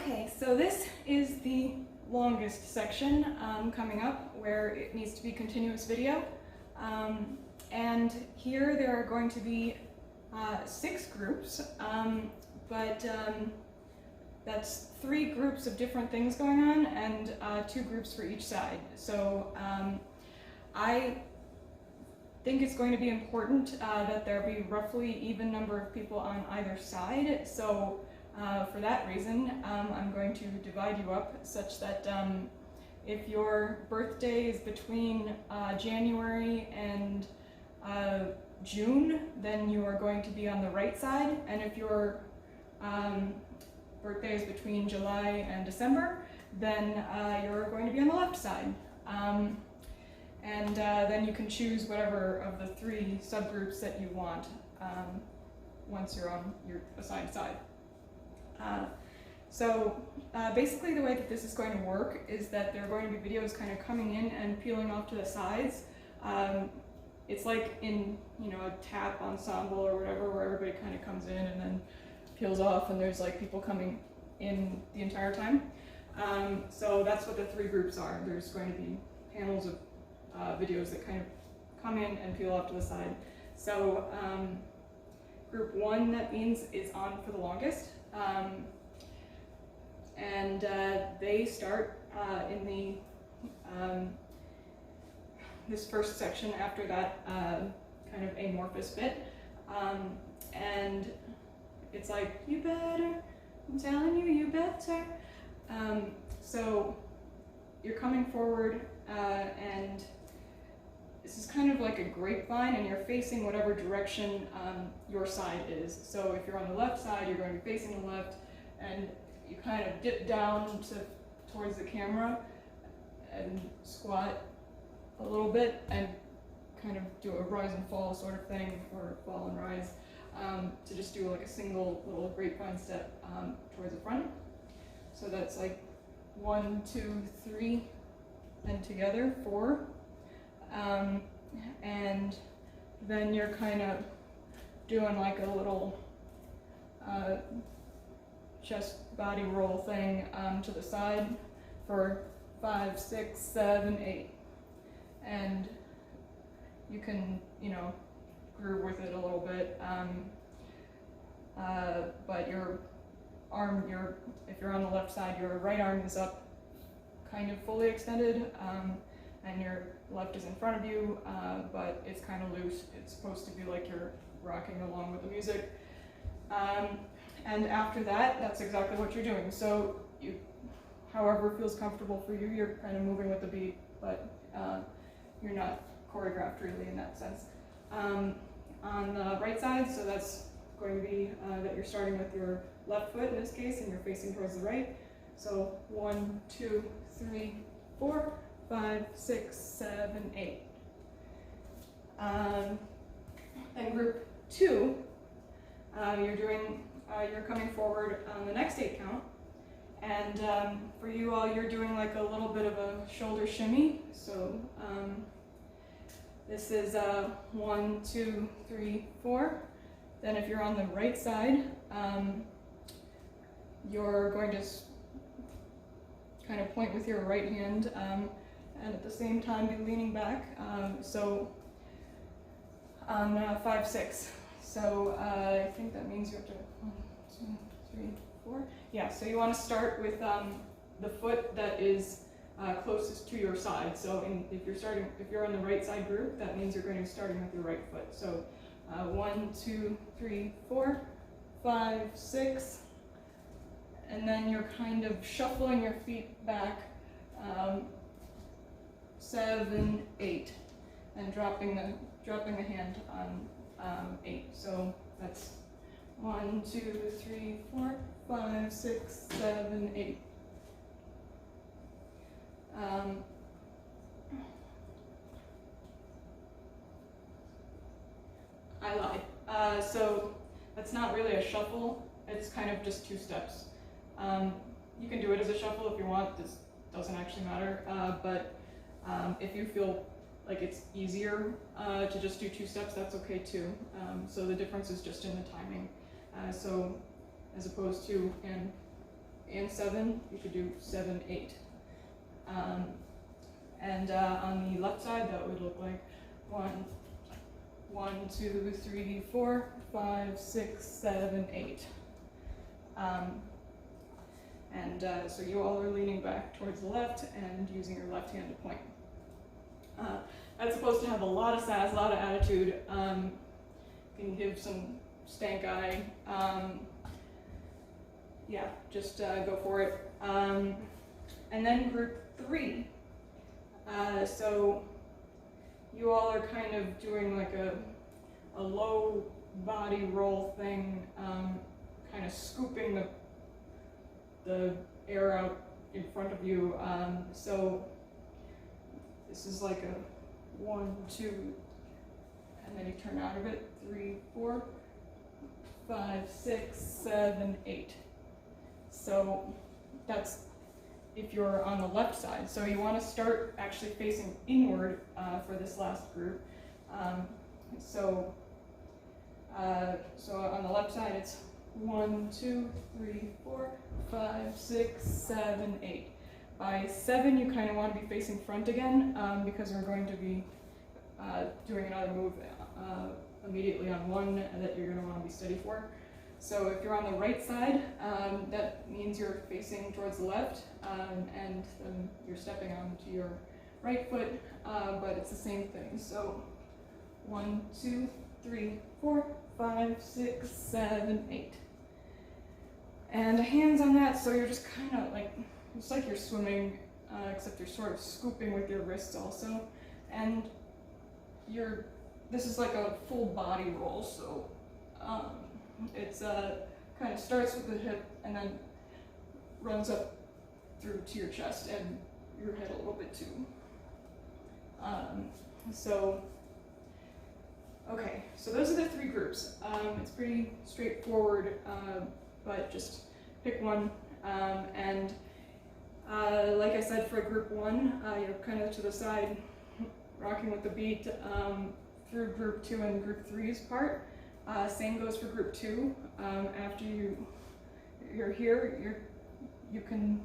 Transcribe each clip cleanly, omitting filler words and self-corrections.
Okay, so this is the longest section coming up where it needs to be continuous video. And here there are going to be 6 groups, but that's 3 groups of different things going on and 2 groups for each side. So I think it's going to be important that there be roughly even number of people on either side. So for that reason, I'm going to divide you up such that if your birthday is between January and June, then you are going to be on the right side, and if your birthday is between July and December, then you're going to be on the left side. And then you can choose whatever of the 3 subgroups that you want once you're on your assigned side. So basically the way that this is going to work is that there are going to be videos kind of coming in and peeling off to the sides. It's like in, a tap ensemble or whatever, where everybody kind of comes in and then peels off, and there's like people coming in the entire time. So that's what the 3 groups are. There's going to be panels of videos that kind of come in and peel off to the side. So group 1, that means, is on for the longest. And they start in the this first section after that kind of amorphous bit, and it's like, you better, I'm telling you, you better. So you're coming forward, and this is kind of like a grapevine, and you're facing whatever direction your side is. So if you're on the left side, you're going to be facing the left, and you kind of dip down towards the camera and squat a little bit and kind of do a rise and fall sort of thing, or fall and rise, to just do like a single little grapevine step towards the front. So that's like 1, 2, 3, and together 4. And then you're kind of doing like a little chest body roll thing to the side for 5, 6, 7, 8. And you can, groove with it a little bit, but your arm, if you're on the left side, your right arm is up kind of fully extended, and your left is in front of you, but it's kind of loose. It's supposed to be like you're rocking along with the music. And after that, that's exactly what you're doing. So however feels comfortable for you, you're kind of moving with the beat, but you're not choreographed really in that sense. On the right side, so that's going to be that you're starting with your left foot in this case, and you're facing towards the right. So 1, 2, 3, 4, 5, 6, 7, 8. And group 2, you're coming forward on the next 8 count, and for you all, you're doing like a little bit of a shoulder shimmy. So this is 1, 2, 3, 4. Then if you're on the right side, you're going to kind of point with your right hand, and at the same time be leaning back. So on 5, 6. So I think that means you have to 1, 2, 3, 4. Yeah. So you want to start with the foot that is closest to your side. So if you're on the right side group, that means you're going to be starting with your right foot. So 1, 2, 3, 4, 5, 6, and then you're kind of shuffling your feet back 7, 8, and dropping the hand on 8. So that's 1, 2, 3, 4, 5, 6, 7, 8. I lied. So that's not really a shuffle. It's kind of just 2 steps. You can do it as a shuffle if you want. This doesn't actually matter. But if you feel like it's easier to just do 2 steps, that's okay too. So the difference is just in the timing. So as opposed to in and 7, you could do 7, 8. And on the left side, that would look like 1, 2, 3, 4, 5, 6, 7, 8. So you all are leaning back towards the left and using your left hand to point. That's supposed to have a lot of sass, a lot of attitude. Can give some stank eye. Yeah, just go for it. And then group 3. So you all are kind of doing like a low body roll thing, kind of scooping the air out in front of you. So this is like a 1, 2, and then you turn out of it, 3, 4, 5, 6, 7, 8. So that's if you're on the left side. So you want to start actually facing inward for this last group. So on the left side, it's 1, 2, 3, 4, 5, 6, 7, 8. By 7, you kind of want to be facing front again because we're going to be doing another move immediately on 1 that you're going to want to be steady for. So if you're on the right side, that means you're facing towards the left, and then you're stepping onto your right foot, but it's the same thing. So 1, 2, 3, 4, 5, 6, 7, 8. And hands on that, so you're just kind of like, it's like you're swimming, except you're sort of scooping with your wrists also. And this is like a full body roll, so it's kind of starts with the hip and then runs up through to your chest and your head a little bit too. Okay, so those are the 3 groups. It's pretty straightforward, but just pick one. Like I said, for group 1, you're kind of to the side, rocking with the beat through group 2 and group 3's part. Same goes for group 2. After you're here, you can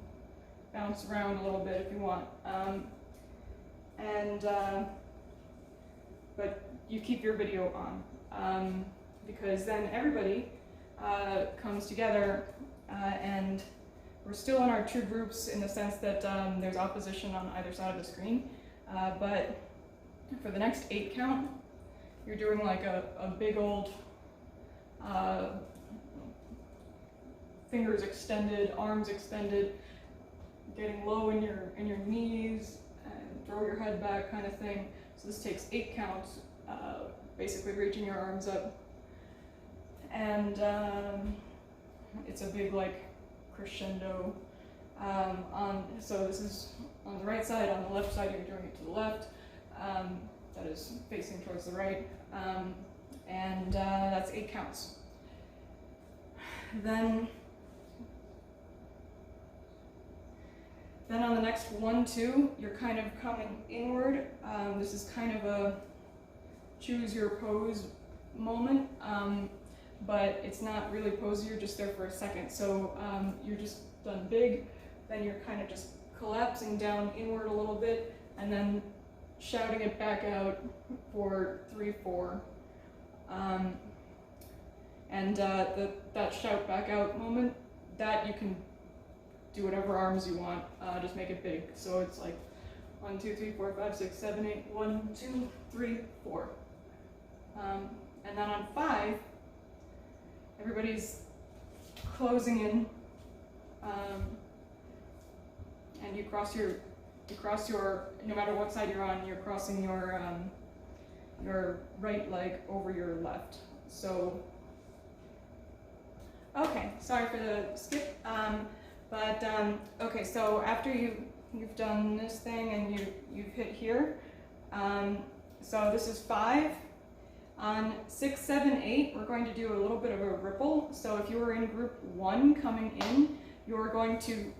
bounce around a little bit if you want. But you keep your video on because then everybody comes together and we're still in our 2 groups in the sense that there's opposition on either side of the screen. But for the next 8 count, you're doing like a big old fingers extended, arms extended, getting low in your knees and throw your head back kind of thing. So this takes 8 counts, basically reaching your arms up. And it's a big like crescendo. So this is on the right side. On the left side, you're doing it to the left. That is facing towards the right. And that's 8 counts. Then on the next 1, 2, you're kind of coming inward. This is kind of a choose your pose moment, but it's not really pose, you're just there for a second. So you're just done big, then you're kind of just collapsing down inward a little bit, and then shouting it back out for 3, 4. That shout back out moment, that you can do whatever arms you want, just make it big. So it's like 1, 2, 3, 4, 5, 6, 7, 8, 1, 2, 3, 4. And then on 5, everybody's closing in, and you cross your, no matter what side you're on, you're crossing your right leg over your left. So, okay, sorry for the skip. Okay, so after you've done this thing and you've hit here, so this is 5. On 6, 7, 8, we're going to do a little bit of a ripple. So if you were in group 1 coming in, you're going to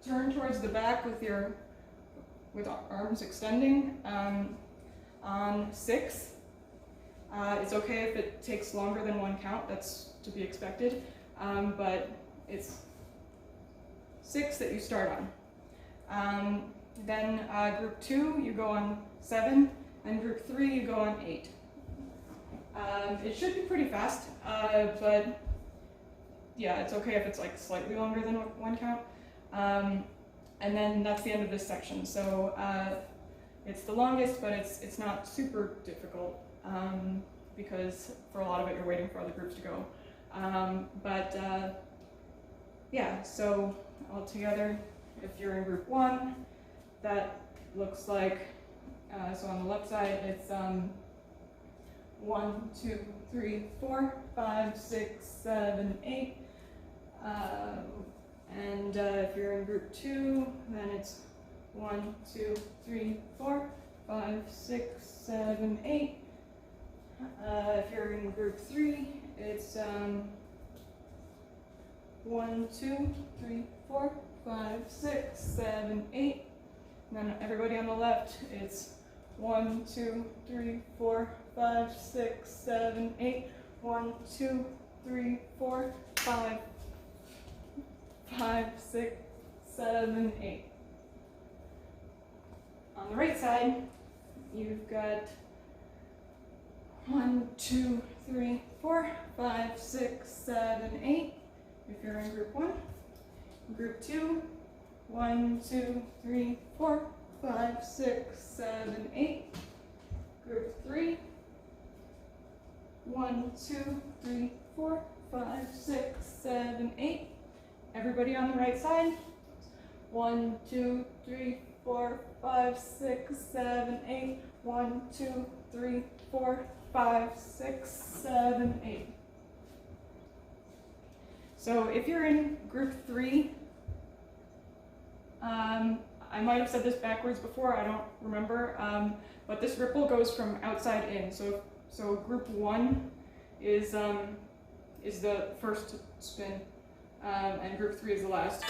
turn towards the back with arms extending. On 6, it's okay if it takes longer than 1 count. That's to be expected, but it's 6 that you start on. Then group 2, you go on 7, and group 3, you go on 8. It should be pretty fast, but yeah, it's okay if it's like slightly longer than one count. And then that's the end of this section. So it's the longest, but it's not super difficult because for a lot of it you're waiting for other groups to go. Yeah, so altogether, if you're in group 1, that looks like, so on the left side it's 1, 2, 3, 4, 5, 6, 7, 8. And if you're in group 2, then it's 1, 2, 3, 4, 5, 6, 7, 8. If you're in group 3, it's 1, 2, 3, 4, 5, 6, 7, 8. And then everybody on the left, it's 1, 2, 3, 4, 5, 6, 7, 8. 1, 2, 3, 4, 5, 6, 7, 8. On the right side, you've got 1, 2, 3, 4, 5, 6, 7, 8. If you're in group 1. Group 2, 1, 2, 3, 4, 5, 6, 7, 8. Group 3, 1, 2, 3, 4, 5, 6, 7, 8. Everybody on the right side. 1, 2, 3, 4, 5, 6, 7, 8. 1, 2, 3, 4, 5, 6, 7, 8. So if you're in group 3, I might have said this backwards before, I don't remember, but this ripple goes from outside in. So group 1 is the first spin, and group 3 is the last.